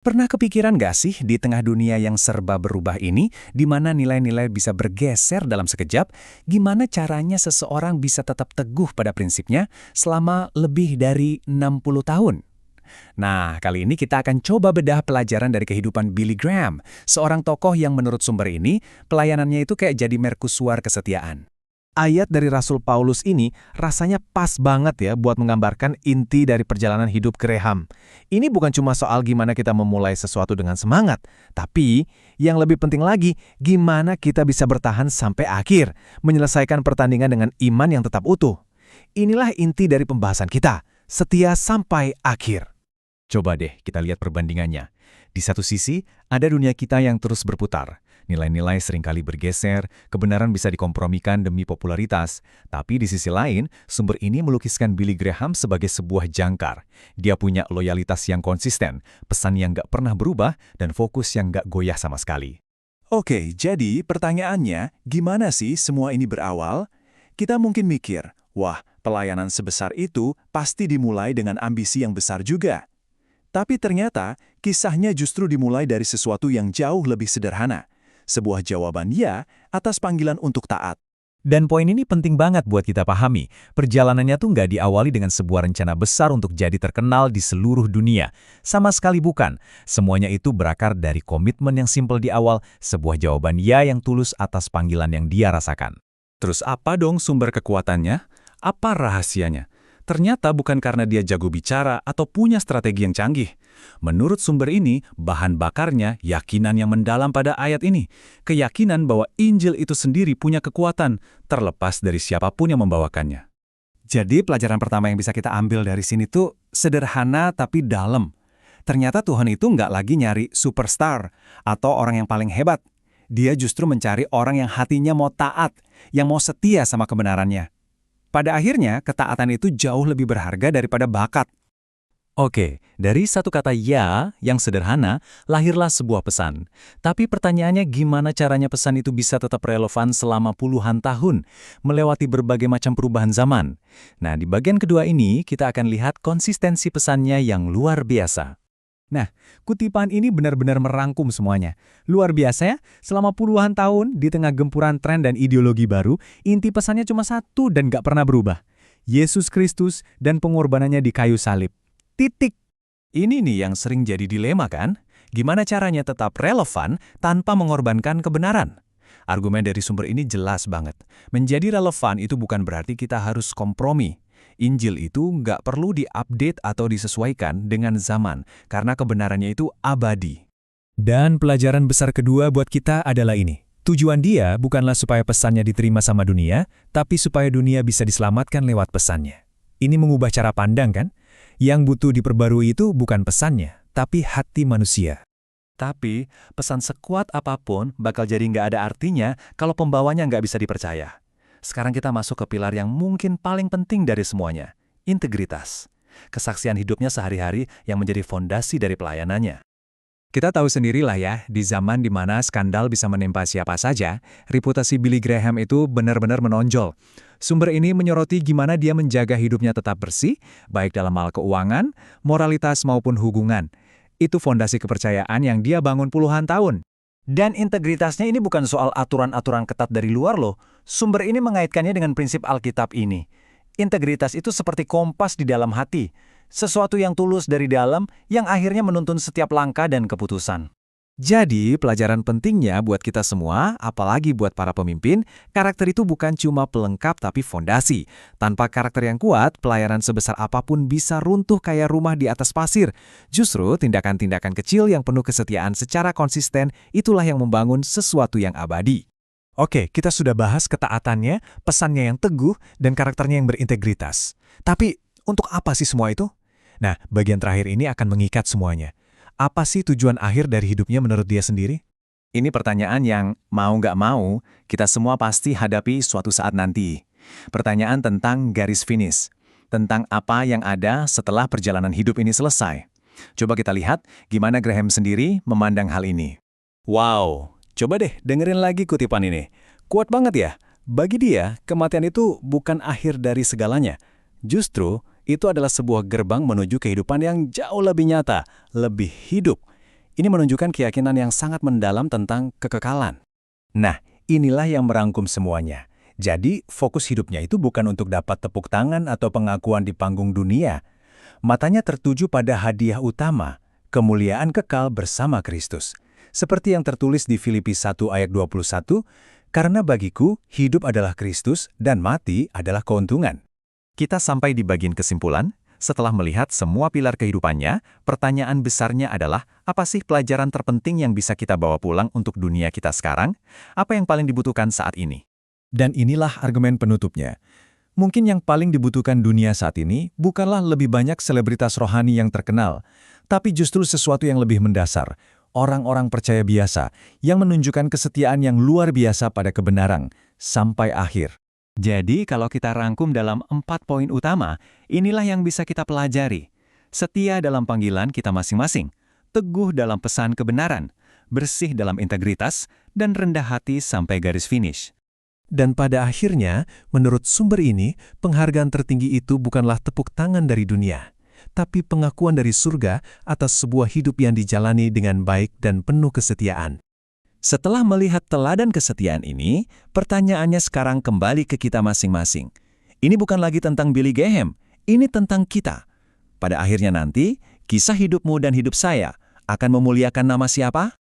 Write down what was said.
Pernah kepikiran nggak sih di tengah dunia yang serba berubah ini, di mana nilai-nilai bisa bergeser dalam sekejap, gimana caranya seseorang bisa tetap teguh pada prinsipnya selama lebih dari 60 tahun? Nah, kali ini kita akan coba bedah pelajaran dari kehidupan Billy Graham, seorang tokoh yang menurut sumber ini, pelayanannya itu kayak jadi merkusuar kesetiaan. Ayat dari Rasul Paulus ini rasanya pas banget ya buat menggambarkan inti dari perjalanan hidup Graham. Ini bukan cuma soal gimana kita memulai sesuatu dengan semangat, tapi yang lebih penting lagi, gimana kita bisa bertahan sampai akhir, menyelesaikan pertandingan dengan iman yang tetap utuh. Inilah inti dari pembahasan kita, setia sampai akhir. Coba deh kita lihat perbandingannya. Di satu sisi, ada dunia kita yang terus berputar. Nilai-nilai seringkali bergeser, kebenaran bisa dikompromikan demi popularitas. Tapi di sisi lain, sumber ini melukiskan Billy Graham sebagai sebuah jangkar. Dia punya loyalitas yang konsisten, pesan yang nggak pernah berubah, dan fokus yang nggak goyah sama sekali. Oke, jadi pertanyaannya, gimana sih semua ini berawal? Kita mungkin mikir, wah, pelayanan sebesar itu pasti dimulai dengan ambisi yang besar juga. Tapi ternyata, kisahnya justru dimulai dari sesuatu yang jauh lebih sederhana. Sebuah jawaban ya atas panggilan untuk taat. Dan poin ini penting banget buat kita pahami. Perjalanannya tuh nggak diawali dengan sebuah rencana besar untuk jadi terkenal di seluruh dunia. Sama sekali bukan. Semuanya itu berakar dari komitmen yang simpel di awal, sebuah jawaban ya yang tulus atas panggilan yang dia rasakan. Terus apa dong sumber kekuatannya? Apa rahasianya? Ternyata bukan karena dia jago bicara atau punya strategi yang canggih. Menurut sumber ini, bahan bakarnya yakinan yang mendalam pada ayat ini. Keyakinan bahwa Injil itu sendiri punya kekuatan, terlepas dari siapapun yang membawakannya. Jadi pelajaran pertama yang bisa kita ambil dari sini tuh sederhana tapi dalam. Ternyata Tuhan itu nggak lagi nyari superstar atau orang yang paling hebat. Dia justru mencari orang yang hatinya mau taat, yang mau setia sama kebenarannya. Pada akhirnya, ketaatan itu jauh lebih berharga daripada bakat. Oke, dari satu kata ya yang sederhana, lahirlah sebuah pesan. Tapi pertanyaannya gimana caranya pesan itu bisa tetap relevan selama puluhan tahun, melewati berbagai macam perubahan zaman. Nah, di bagian kedua ini, kita akan lihat konsistensi pesannya yang luar biasa. Nah, kutipan ini benar-benar merangkum semuanya. Luar biasa ya, selama puluhan tahun di tengah gempuran tren dan ideologi baru, inti pesannya cuma satu dan gak pernah berubah. Yesus Kristus dan pengorbanannya di kayu salib. Titik. Ini nih yang sering jadi dilema kan? Gimana caranya tetap relevan tanpa mengorbankan kebenaran? Argumen dari sumber ini jelas banget. Menjadi relevan itu bukan berarti kita harus kompromi. Injil itu nggak perlu diupdate atau disesuaikan dengan zaman, karena kebenarannya itu abadi. Dan pelajaran besar kedua buat kita adalah ini. Tujuan dia bukanlah supaya pesannya diterima sama dunia, tapi supaya dunia bisa diselamatkan lewat pesannya. Ini mengubah cara pandang kan? Yang butuh diperbarui itu bukan pesannya, tapi hati manusia. Tapi, pesan sekuat apapun bakal jadi nggak ada artinya kalau pembawanya nggak bisa dipercaya. Sekarang kita masuk ke pilar yang mungkin paling penting dari semuanya, integritas. Kesaksian hidupnya sehari-hari yang menjadi fondasi dari pelayanannya. Kita tahu sendirilah ya, di zaman di mana skandal bisa menimpa siapa saja, reputasi Billy Graham itu benar-benar menonjol. Sumber ini menyoroti gimana dia menjaga hidupnya tetap bersih, baik dalam hal keuangan, moralitas maupun hubungan. Itu fondasi kepercayaan yang dia bangun puluhan tahun. Dan integritasnya ini bukan soal aturan-aturan ketat dari luar loh. Sumber ini mengaitkannya dengan prinsip Alkitab ini. Integritas itu seperti kompas di dalam hati. Sesuatu yang tulus dari dalam yang akhirnya menuntun setiap langkah dan keputusan. Jadi, pelajaran pentingnya buat kita semua, apalagi buat para pemimpin, karakter itu bukan cuma pelengkap tapi fondasi. Tanpa karakter yang kuat, pelayanan sebesar apapun bisa runtuh kayak rumah di atas pasir. Justru, tindakan-tindakan kecil yang penuh kesetiaan secara konsisten, itulah yang membangun sesuatu yang abadi. Oke, kita sudah bahas ketaatannya, pesannya yang teguh, dan karakternya yang berintegritas. Tapi, untuk apa sih semua itu? Nah, bagian terakhir ini akan mengikat semuanya. Apa sih tujuan akhir dari hidupnya menurut dia sendiri? Ini pertanyaan yang mau nggak mau, kita semua pasti hadapi suatu saat nanti. Pertanyaan tentang garis finish. Tentang apa yang ada setelah perjalanan hidup ini selesai. Coba kita lihat gimana Graham sendiri memandang hal ini. Wow, coba deh dengerin lagi kutipan ini. Kuat banget ya? Bagi dia, kematian itu bukan akhir dari segalanya. Justru, itu adalah sebuah gerbang menuju kehidupan yang jauh lebih nyata, lebih hidup. Ini menunjukkan keyakinan yang sangat mendalam tentang kekekalan. Nah, inilah yang merangkum semuanya. Jadi, fokus hidupnya itu bukan untuk dapat tepuk tangan atau pengakuan di panggung dunia. Matanya tertuju pada hadiah utama, kemuliaan kekal bersama Kristus. Seperti yang tertulis di Filipi 1 ayat 21, karena bagiku, hidup adalah Kristus dan mati adalah keuntungan. Kita sampai di bagian kesimpulan. Setelah melihat semua pilar kehidupannya, pertanyaan besarnya adalah, apa sih pelajaran terpenting yang bisa kita bawa pulang untuk dunia kita sekarang? Apa yang paling dibutuhkan saat ini? Dan inilah argumen penutupnya. Mungkin yang paling dibutuhkan dunia saat ini bukanlah lebih banyak selebritas rohani yang terkenal, tapi justru sesuatu yang lebih mendasar, orang-orang percaya biasa yang menunjukkan kesetiaan yang luar biasa pada kebenaran, sampai akhir. Jadi, kalau kita rangkum dalam 4 poin utama, inilah yang bisa kita pelajari. Setia dalam panggilan kita masing-masing, teguh dalam pesan kebenaran, bersih dalam integritas, dan rendah hati sampai garis finish. Dan pada akhirnya, menurut sumber ini, penghargaan tertinggi itu bukanlah tepuk tangan dari dunia, tapi pengakuan dari surga atas sebuah hidup yang dijalani dengan baik dan penuh kesetiaan. Setelah melihat teladan kesetiaan ini, pertanyaannya sekarang kembali ke kita masing-masing. Ini bukan lagi tentang Billy Graham, ini tentang kita. Pada akhirnya nanti, kisah hidupmu dan hidup saya akan memuliakan nama siapa?